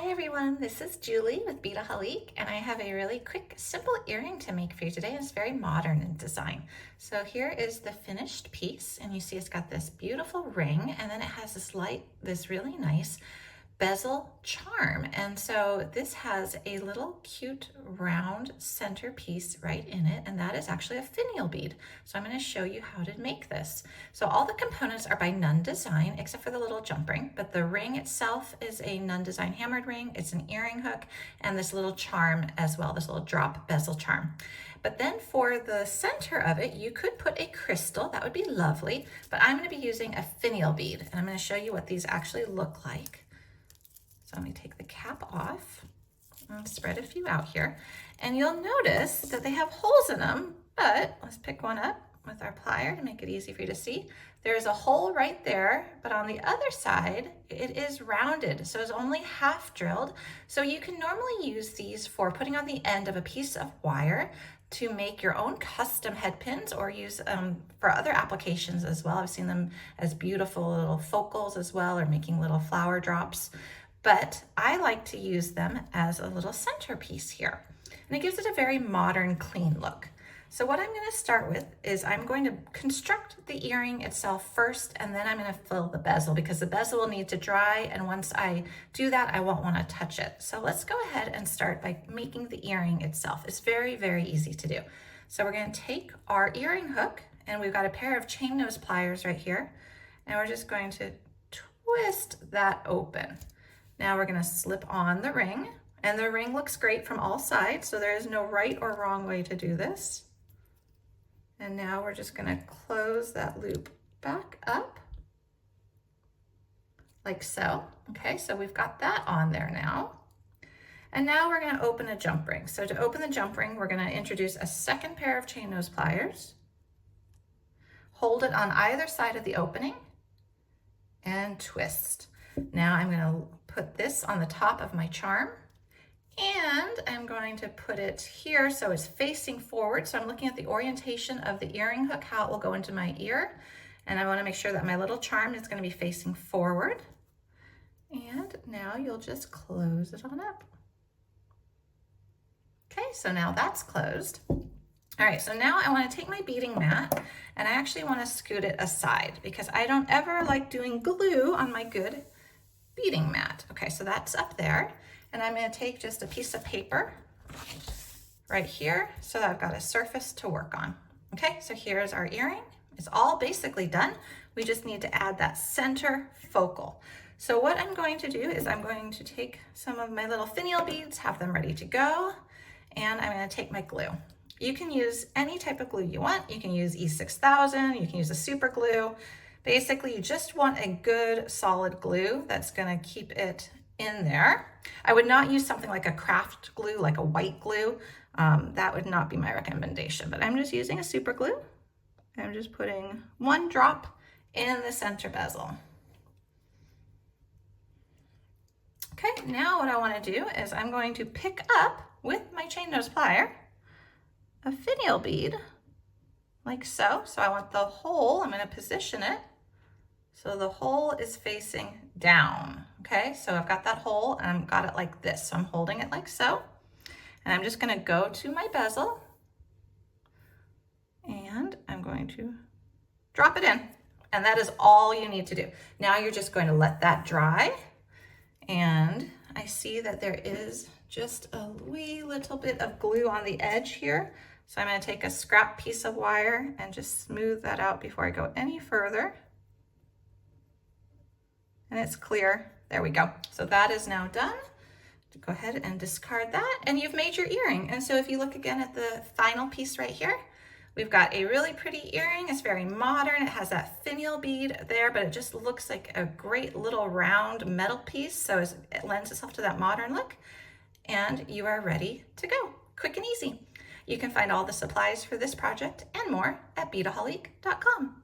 Hi everyone, this is Julie with Bezel, and I have a really quick, simple earring to make for you today. It's very modern in design. So here is the finished piece, and you see it's got this beautiful ring, and then it has this really nice bezel charm. And so this has a little cute round center piece right in it, and that is actually a finial bead. So I'm going to show you how to make this. So all the components are by Nunn Design except for the little jump ring, but the ring itself is a Nunn Design hammered ring. It's an earring hook and this little charm as well, this little drop bezel charm. But then for the center of it, you could put a crystal, that would be lovely, but I'm going to be using a finial bead, and I'm going to show you what these actually look like. So let me take the cap off and spread a few out here. And you'll notice that they have holes in them, but let's pick one up with our plier to make it easy for you to see. There's a hole right there, but on the other side, it is rounded. So it's only half drilled. So you can normally use these for putting on the end of a piece of wire to make your own custom head pins, or use for other applications as well. I've seen them as beautiful little focals as well, or making little flower drops. But I like to use them as a little centerpiece here. And it gives it a very modern, clean look. So what I'm going to start with is I'm going to construct the earring itself first, and then I'm going to fill the bezel, because the bezel will need to dry, and once I do that, I won't want to touch it. So let's go ahead and start by making the earring itself. It's very, very easy to do. So we're going to take our earring hook, and we've got a pair of chain nose pliers right here, and we're just going to twist that open. Now we're going to slip on the ring, and the ring looks great from all sides, so there is no right or wrong way to do this. And now we're just going to close that loop back up like so. Okay, so we've got that on there now. And now we're going to open a jump ring. So to open the jump ring, we're going to introduce a second pair of chain nose pliers, hold it on either side of the opening, and twist. Now I'm going to put this on the top of my charm, and I'm going to put it here so it's facing forward. So I'm looking at the orientation of the earring hook, how it will go into my ear, and I want to make sure that my little charm is going to be facing forward. And now you'll just close it on up. Okay, so now that's closed. All right, so now I want to take my beading mat, and I actually want to scoot it aside because I don't ever like doing glue on my good beading mat. Okay, so that's up there, and I'm going to take just a piece of paper right here so that I've got a surface to work on. Okay, so here's our earring. It's all basically done. We just need to add that center focal. So what I'm going to do is I'm going to take some of my little finial beads, have them ready to go, and I'm going to take my glue. You can use any type of glue you want. You can use E6000, you can use a super glue. Basically, you just want a good solid glue that's going to keep it in there. I would not use something like a craft glue, like a white glue. That would not be my recommendation, but I'm just using a super glue. I'm just putting one drop in the center bezel. Okay, now what I want to do is I'm going to pick up with my chain nose plier a finial bead like so. So I want the hole, I'm going to position it so the hole is facing down. Okay, so I've got that hole and I've got it like this. So I'm holding it like so. And I'm just going to go to my bezel and I'm going to drop it in. And that is all you need to do. Now you're just going to let that dry. And I see that there is just a wee little bit of glue on the edge here. So I'm going to take a scrap piece of wire and just smooth that out before I go any further. And it's clear. There we go. So that is now done. Go ahead and discard that, and you've made your earring. And so if you look again at the final piece right here, we've got a really pretty earring. It's very modern. It has that finial bead there, but it just looks like a great little round metal piece. So it lends itself to that modern look, and you are ready to go. Quick and easy. You can find all the supplies for this project and more at beadaholique.com.